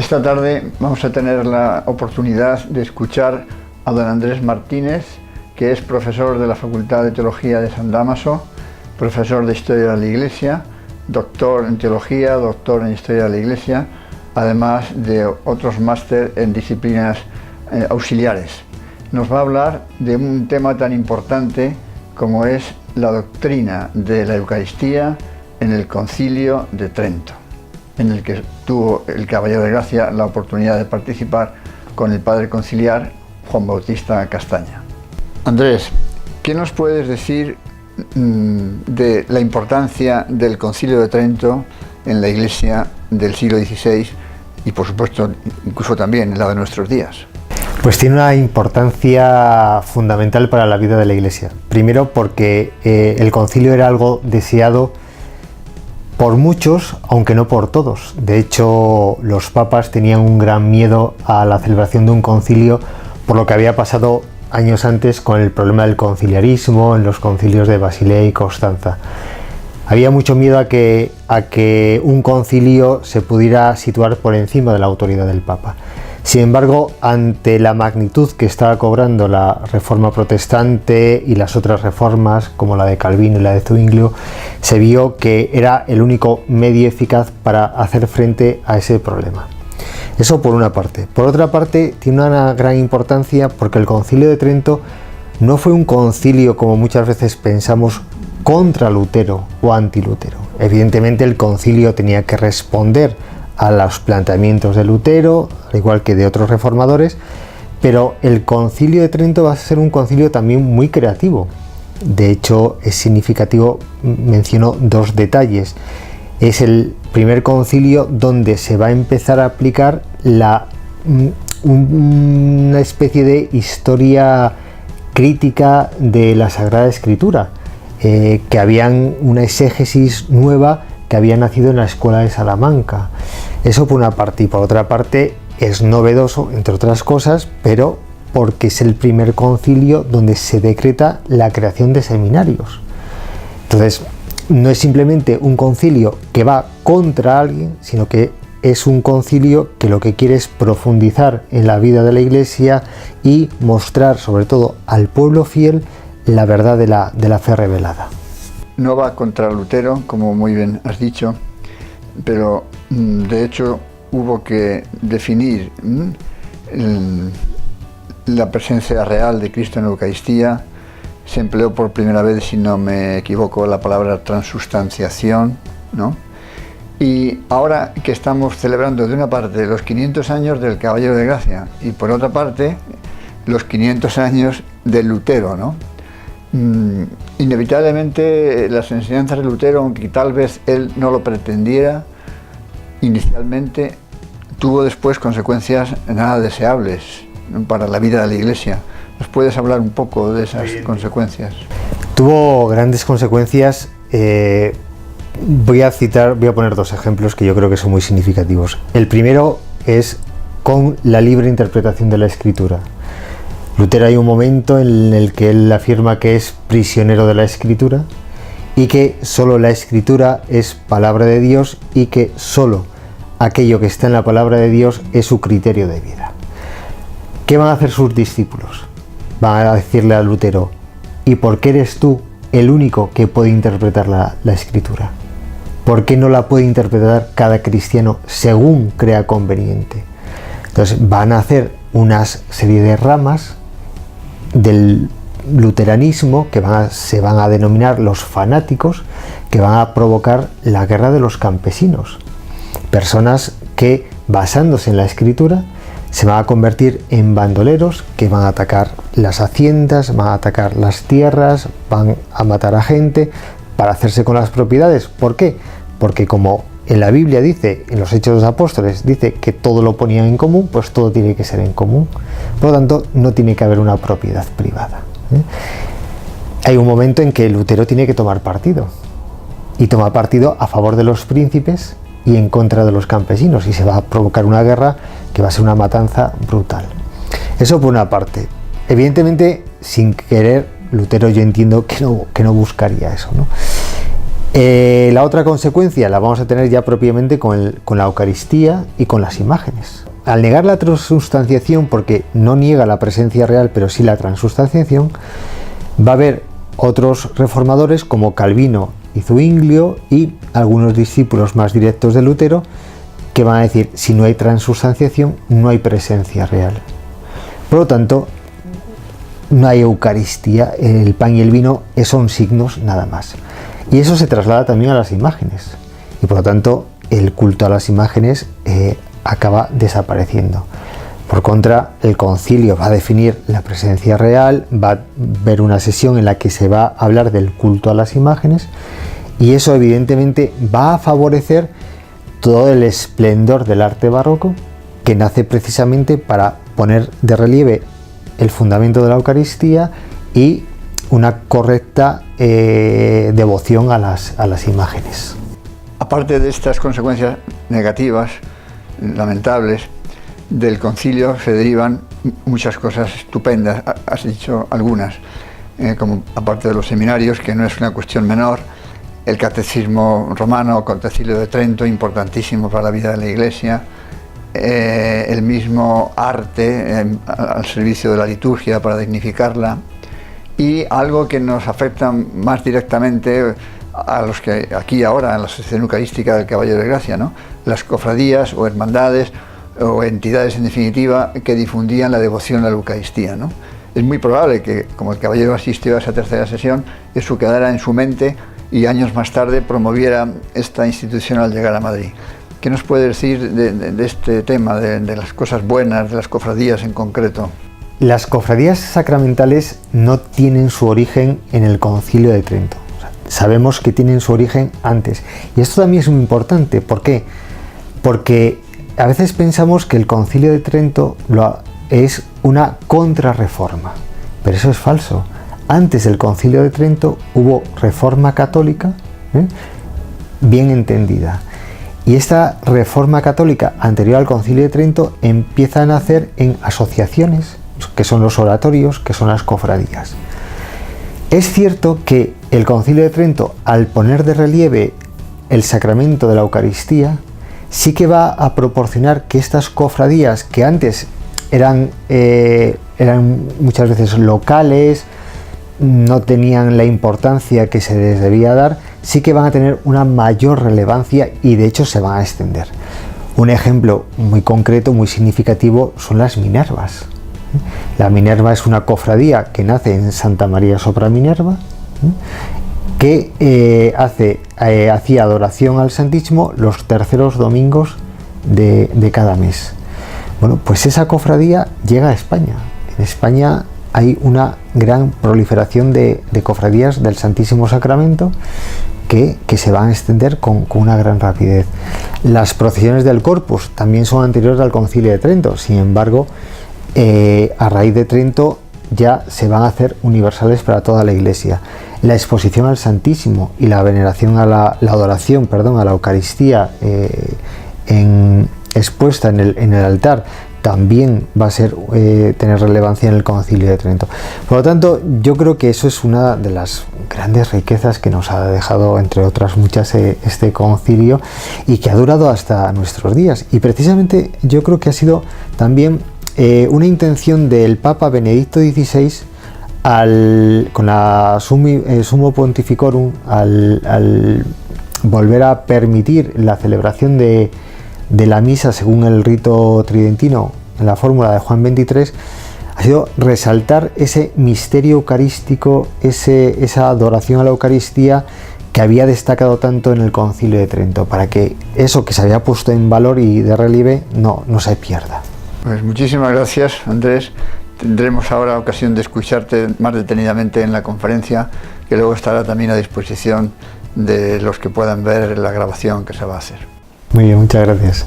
Esta tarde vamos a tener la oportunidad de escuchar a don Andrés Martínez, que es profesor de la Facultad de Teología de San Dámaso, profesor de Historia de la Iglesia, doctor en Teología, doctor en Historia de la Iglesia, además de otros máster en disciplinas auxiliares. Nos va a hablar de un tema tan importante como es la doctrina de la Eucaristía en el Concilio de Trento, en el que tuvo el Caballero de Gracia la oportunidad de participar con el Padre Conciliar Juan Bautista Castaña. Andrés, ¿qué nos puedes decir de la importancia del Concilio de Trento en la Iglesia del siglo XVI y, por supuesto, incluso también en la de nuestros días? Pues tiene una importancia fundamental para la vida de la Iglesia. Primero porque el concilio era algo deseado por muchos, aunque no por todos. De hecho, los papas tenían un gran miedo a la celebración de un concilio por lo que había pasado años antes con el problema del conciliarismo en los concilios de Basilea y Constanza. Había mucho miedo a que un concilio se pudiera situar por encima de la autoridad del Papa. Sin embargo, ante la magnitud que estaba cobrando la Reforma Protestante y las otras reformas, como la de Calvino y la de Zwinglio, se vio que era el único medio eficaz para hacer frente a ese problema. Eso por una parte. Por otra parte, tiene una gran importancia porque el Concilio de Trento no fue un concilio, como muchas veces pensamos, contra Lutero o anti-Lutero. Evidentemente, el concilio tenía que responder a los planteamientos de Lutero, al igual que de otros reformadores, pero el Concilio de Trento va a ser un concilio también muy creativo. De hecho, es significativo, menciono dos detalles. Es el primer concilio donde se va a empezar a aplicar una especie de historia crítica de la Sagrada Escritura, que habían una exégesis nueva que había nacido en la Escuela de Salamanca. Eso por una parte, y por otra parte es novedoso, entre otras cosas, pero porque es el primer concilio donde se decreta la creación de seminarios. Entonces, no es simplemente un concilio que va contra alguien, sino que es un concilio que lo que quiere es profundizar en la vida de la Iglesia y mostrar, sobre todo al pueblo fiel, la verdad de la fe revelada. No va contra Lutero, como muy bien has dicho, pero de hecho hubo que definir la presencia real de Cristo en la Eucaristía. Se empleó por primera vez, si no me equivoco, la palabra transustanciación, ¿no? Y ahora que estamos celebrando de una parte los 500 años del Caballero de Gracia y por otra parte los 500 años de Lutero, ¿no? Inevitablemente las enseñanzas de Lutero, aunque tal vez él no lo pretendiera inicialmente, tuvo después consecuencias nada deseables para la vida de la Iglesia. ¿Nos puedes hablar un poco de esas consecuencias? Tuvo grandes consecuencias. Voy a poner dos ejemplos que yo creo que son muy significativos. El primero es con la libre interpretación de la Escritura. Lutero hay un momento en el que él afirma que es prisionero de la Escritura y que solo la Escritura es palabra de Dios y que solo aquello que está en la palabra de Dios es su criterio de vida. ¿Qué van a hacer sus discípulos? Van a decirle a Lutero: ¿y por qué eres tú el único que puede interpretar la Escritura? ¿Por qué no la puede interpretar cada cristiano según crea conveniente? Entonces van a hacer una serie de ramas del luteranismo que se van a denominar los fanáticos, que van a provocar la guerra de los campesinos. Personas que, basándose en la Escritura, se van a convertir en bandoleros que van a atacar las haciendas, van a atacar las tierras, van a matar a gente para hacerse con las propiedades. ¿Por qué? Porque como en la Biblia dice, en los Hechos de los Apóstoles, dice que todo lo ponían en común, pues todo tiene que ser en común. Por lo tanto, no tiene que haber una propiedad privada. Hay un momento en que Lutero tiene que tomar partido. Y toma partido a favor de los príncipes y en contra de los campesinos. Y se va a provocar una guerra que va a ser una matanza brutal. Eso por una parte. Evidentemente, sin querer, Lutero yo entiendo que no buscaría eso, ¿no? La otra consecuencia la vamos a tener ya propiamente con la Eucaristía y con las imágenes. Al negar la transustanciación, porque no niega la presencia real, pero sí la transustanciación, va a haber otros reformadores como Calvino y Zuinglio y algunos discípulos más directos de Lutero que van a decir, si no hay transustanciación, no hay presencia real. Por lo tanto, no hay Eucaristía, el pan y el vino son signos nada más. Y eso se traslada también a las imágenes. Y por lo tanto, el culto a las imágenes acaba desapareciendo. Por contra, el concilio va a definir la presencia real, va a haber una sesión en la que se va a hablar del culto a las imágenes, y eso evidentemente va a favorecer todo el esplendor del arte barroco, que nace precisamente para poner de relieve el fundamento de la Eucaristía y una correcta devoción a las imágenes. Aparte de estas consecuencias negativas, lamentables, del concilio se derivan muchas cosas estupendas, has dicho algunas, como aparte de los seminarios, que no es una cuestión menor, el catecismo romano, Concilio de Trento, importantísimo para la vida de la Iglesia, el mismo arte al servicio de la liturgia para dignificarla, y algo que nos afecta más directamente a los que aquí ahora en la Asociación Eucarística del Caballero de Gracia, ¿no? Las cofradías o hermandades o entidades en definitiva que difundían la devoción a la Eucaristía, ¿no? Es muy probable que, como el caballero asistió a esa tercera sesión, eso quedara en su mente y años más tarde promoviera esta institución al llegar a Madrid. ¿Qué nos puede decir de este tema, de las cosas buenas, de las cofradías en concreto? Las cofradías sacramentales no tienen su origen en el Concilio de Trento. O sea, sabemos que tienen su origen antes. Y esto también es muy importante. ¿Por qué? Porque a veces pensamos que el Concilio de Trento es una contrarreforma, pero eso es falso. Antes del Concilio de Trento hubo reforma católica, bien entendida. Y esta reforma católica anterior al Concilio de Trento empieza a nacer en asociaciones, que son los oratorios, que son las cofradías. Es cierto que el Concilio de Trento, al poner de relieve el sacramento de la Eucaristía, sí que va a proporcionar que estas cofradías, que antes eran muchas veces locales, no tenían la importancia que se les debía dar, sí que van a tener una mayor relevancia y de hecho se van a extender. Un ejemplo muy concreto, muy significativo, son las Minervas. La Minerva es una cofradía que nace en Santa María sopra Minerva, que hacía adoración al Santísimo los terceros domingos de cada mes. Bueno, pues esa cofradía llega a España. En España hay una gran proliferación de cofradías del Santísimo Sacramento que se van a extender con una gran rapidez. Las procesiones del Corpus también son anteriores al Concilio de Trento, sin embargo, a raíz de Trento ya se van a hacer universales para toda la Iglesia. La exposición al Santísimo y la veneración a la adoración, a la Eucaristía expuesta en el altar también va a tener relevancia en el Concilio de Trento. Por lo tanto, yo creo que eso es una de las grandes riquezas que nos ha dejado, entre otras muchas, este concilio, y que ha durado hasta nuestros días. Y precisamente yo creo que ha sido también una intención del Papa Benedicto XVI con la Sumo Pontificorum, al volver a permitir la celebración de la misa según el rito tridentino en la fórmula de Juan XXIII, ha sido resaltar ese misterio eucarístico, esa adoración a la Eucaristía que había destacado tanto en el Concilio de Trento, para que eso que se había puesto en valor y de relieve no se pierda. Pues muchísimas gracias, Andrés. Tendremos ahora ocasión de escucharte más detenidamente en la conferencia, que luego estará también a disposición de los que puedan ver la grabación que se va a hacer. Muy bien, muchas gracias.